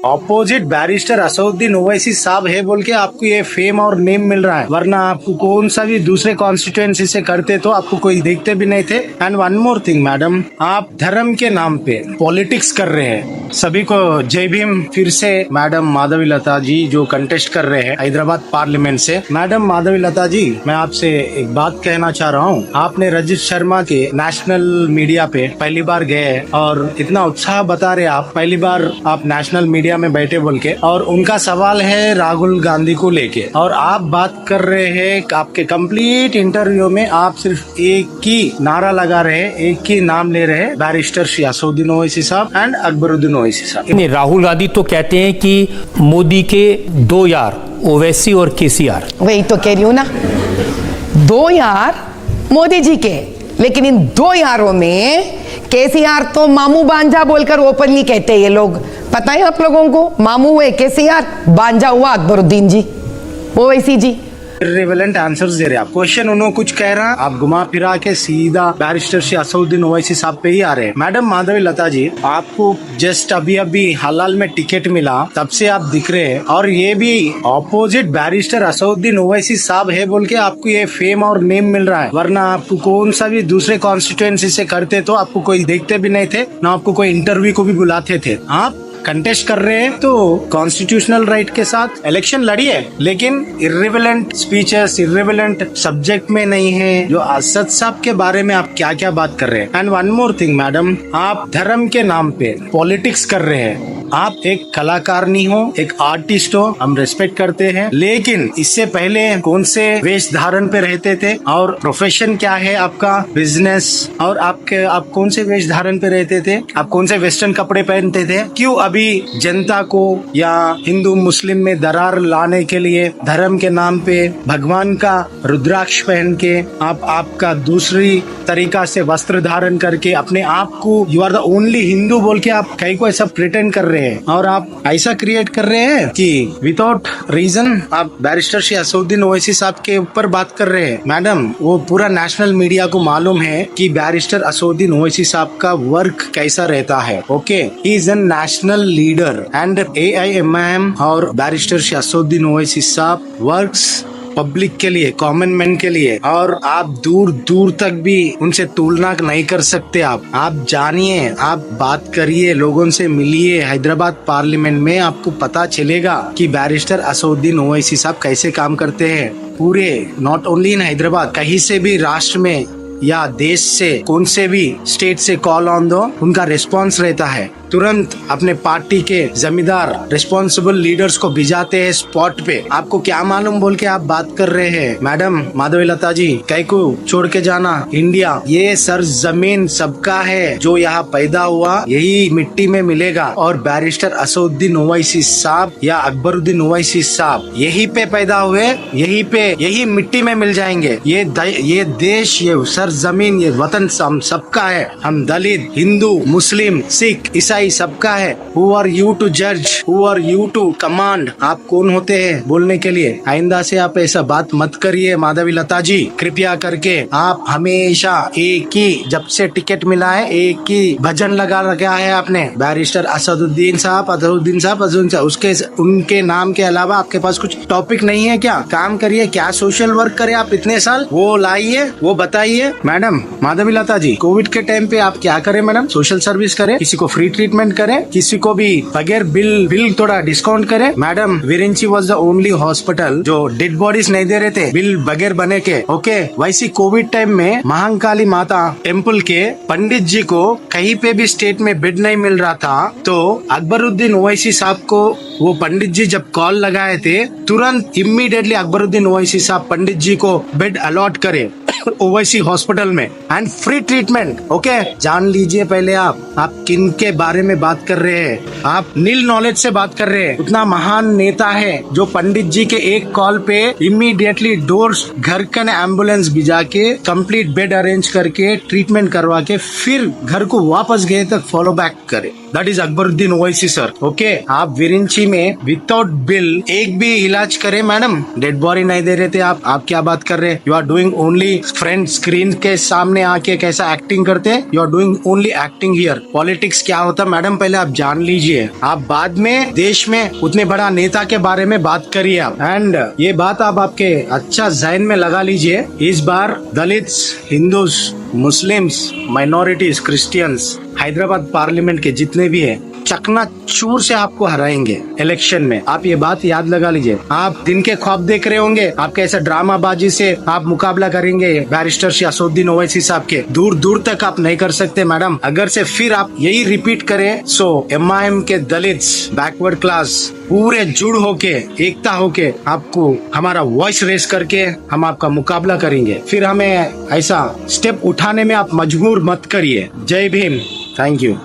Opposite barrister Asaduddin Owaisi साहब है बोल के आपको ये फेम और नेम मिल रहा है, वरना आपको कौन सा भी दूसरे कॉन्स्टिट्यूएंसी से करते तो आपको कोई देखते भी नहीं थे। And one more thing madam, आप धर्म के नाम पे पॉलिटिक्स कर रहे हैं। सभी को जय भीम। फिर से मैडम माधवी लता जी जो कंटेस्ट कर रहे हैं हैदराबाद पार्लियामेंट से। मैडम माधवी लता जी, मैं आपसे एक बात कहना चाह रहा हूँ। आपने रजत शर्मा के नेशनल मीडिया पे पहली बार गए और इतना उत्साह बता रहे आप, पहली बार आप नेशनल मीडिया में बैठे बोल के, और उनका सवाल है राहुल गांधी को लेके, और आप बात कर रहे हैं। आपके कंप्लीट इंटरव्यू में आप सिर्फ एक ही नारा लगा रहे हैं, एक ही नाम ले रहे हैं, बैरिस्टर श्री असदुद्दीन ओवैसी साहब एंड अकबरुद्दीन ओवैसी साहब। नहीं, राहुल गांधी तो कहते हैं कि मोदी के दो यार ओवैसी और केसीआर। वही तो कह रही हूँ ना, दो यार मोदी जी के, लेकिन इन दो यारों में केसीआर तो मामू बांजा बोलकर ओपनली कहते हैं ये लोग। पता है आप लोगों को, मामू हुए केसीआर, बांजा हुआ अकबरुद्दीन जी, ओवैसी जी। रिलेवेंट आंसर्स दे रहे हैं आप। क्वेश्चन उन्होंने कुछ कह रहा, आप घुमा फिरा के सीधा बैरिस्टर श्री असदुद्दीन ओवैसी साहब पे ही आ रहे हैं। मैडम माधवी लता जी, आपको जस्ट अभी हाल में टिकट मिला, तब से आप दिख रहे हैं, और ये भी ऑपोजिट बैरिस्टर असदुद्दीन ओवैसी साहब है बोल के आपको ये फेम और नेम मिल रहा है, वरना आपको कौन सा भी दूसरे कॉन्स्टिट्यूएंसी से करते तो आपको कोई देखते भी नहीं थे, ना आपको कोई इंटरव्यू को भी बुलाते थे। आप कंटेस्ट कर रहे हैं तो कॉन्स्टिट्यूशनल राइट के साथ इलेक्शन लड़िए, लेकिन इर्रिलेवेंट स्पीचेस, इर्रिलेवेंट सब्जेक्ट में नहीं है। जो असद साहब के बारे में आप क्या क्या बात कर रहे हैं। And one more thing madam, आप धर्म के नाम पे पॉलिटिक्स कर रहे हैं। आप एक कलाकार नहीं हो, एक आर्टिस्ट हो, हम रिस्पेक्ट करते हैं, लेकिन इससे पहले कौन से वेश धारण पे रहते थे और प्रोफेशन क्या है आपका, बिजनेस, और आप कौन से वेश धारण पे रहते थे, आप कौन से वेस्टर्न कपड़े पहनते थे। क्यों अभी जनता को या हिंदू मुस्लिम में दरार लाने के लिए धर्म के नाम पे भगवान का रुद्राक्ष पहन के आपका दूसरी तरीका से वस्त्र धारण करके अपने आप को you are the only Hindu बोल के आप कहीं को ऐसा प्रिटेंड कर रहे हैं, और आप ऐसा क्रिएट कर रहे हैं कि विदाउट रीजन आप बैरिस्टर श्री असदुद्दीन ओवैसी साहब के ऊपर बात कर रहे हैं। मैडम, वो पूरा नेशनल मीडिया को मालूम है कि बैरिस्टर असदुद्दीन ओवैसी साहब का वर्क कैसा रहता है। Okay, he is a national leader and AIMIM और बैरिस्टर श्री असदुद्दीन ओवैसी साहब वर्क्स पब्लिक के लिए, कॉमन मैन के लिए, और आप दूर दूर तक भी उनसे तुलना नहीं कर सकते। आप जानिए, आप बात करिए, लोगों से मिलिए। हैदराबाद पार्लियामेंट में आपको पता चलेगा कि बैरिस्टर असदुद्दीन ओवैसी साहब कैसे काम करते हैं। पूरे नॉट ओनली इन हैदराबाद, कहीं से भी राष्ट्र में या देश से कौन से भी स्टेट से कॉल ऑन दो, उनका रिस्पॉन्स रहता है। तुरंत अपने पार्टी के जमींदार रिस्पॉन्सिबल लीडर्स को भिजाते हैं स्पॉट पे। आपको क्या मालूम बोल के आप बात कर रहे हैं। मैडम माधवी लता जी, कहीं को छोड़ के जाना, इंडिया ये सर जमीन सबका है, जो यहाँ पैदा हुआ यही मिट्टी में मिलेगा, और बैरिस्टर असदुद्दीन ओवैसी साहब या अकबरुद्दीन ओवैसी साहब यही पे पैदा हुए, यही मिट्टी में मिल जाएंगे। ये देश, ये सर जमीन, ये वतन हम सबका है। हम दलित, हिंदू, मुस्लिम, सिख, ईसाई सबका है। Who are you to judge? Who are you to command? आप कौन होते हैं बोलने के लिए। आइंदा से आप ऐसा बात मत करिए माधवी लता जी, कृपया करके। आप हमेशा एक ही, जब से टिकट मिला है एक ही भजन लगा रखा है आपने, बैरिस्टर असदुद्दीन साहब, उसके उनके नाम के अलावा आपके पास कुछ टॉपिक नहीं है क्या। काम करिए, क्या सोशल वर्क करे आप इतने साल, वो लाइए, वो बताइए। मैडम माधवी लता जी, कोविड के टाइम पे आप क्या करें मैडम, सोशल सर्विस करें, किसी को फ्री ट्रीटमेंट करें, किसी को भी बगैर बिल थोड़ा डिस्काउंट करें। Madam Virinchi was the only hospital जो डेड बॉडीज नहीं दे रहे थे बिल बगैर बने के। ओके, वैसी कोविड टाइम में महाकाली माता टेम्पल के पंडित जी को कहीं पे भी स्टेट में बेड नहीं मिल रहा था, तो अकबरुद्दीन ओवैसी साहब को वो पंडित जी जब कॉल लगाए थे, तुरंत इमीडिएटली अकबरुद्दीन ओवैसी साहब पंडित जी को बेड अलॉट करे ओवैसी हॉस्पिटल में एंड फ्री ट्रीटमेंट। ओके, जान लीजिए पहले आप किन के बारे में बात कर रहे हैं। आप नील नॉलेज से बात कर रहे हैं। उतना महान नेता है जो पंडित जी के एक कॉल पे इमीडिएटली डोर्स घर का एम्बुलेंस भिजा के कंप्लीट बेड अरेंज करके ट्रीटमेंट करवा के फिर घर को वापस गए तक फॉलो बैक करे। That is Akbaruddin Owaisi sir. Okay, आप विरिंची में विदाउट बिल एक भी इलाज करे मैडम, डेड बॉडी नहीं दे रहे थे आप क्या बात कर रहे हैं। You are doing only friend screen के सामने आके कैसा एक्टिंग करते हैं, you are doing only acting here. Politics क्या होता है मैडम पहले आप जान लीजिए, आप बाद में देश में उतने बड़ा नेता के बारे में बात करिए आप। एंड ये बात आप आपके अच्छा जहन में लगा लीजिए, इस बार Dalits, Hindus, Muslims, minorities, Christians Hyderabad parliament के जितने भी है चकनाचूर से आपको हराएंगे इलेक्शन में। आप ये बात याद लगा लीजिए। आप दिन के ख्वाब देख रहे होंगे, आपके ऐसा ड्रामाबाजी से आप मुकाबला करेंगे बैरिस्टर श्री असदुद्दीन ओवैसी साहब के, दूर दूर तक आप नहीं कर सकते मैडम। अगर से फिर आप यही रिपीट करें सो MIM के दलित्स, बैकवर्ड क्लास पूरे जुड़ होके, एकता होके आपको हमारा वॉइस रेस करके हम आपका मुकाबला करेंगे। फिर हमें ऐसा स्टेप उठाने में आप मजबूर मत करिए। जय भीम, थैंक यू।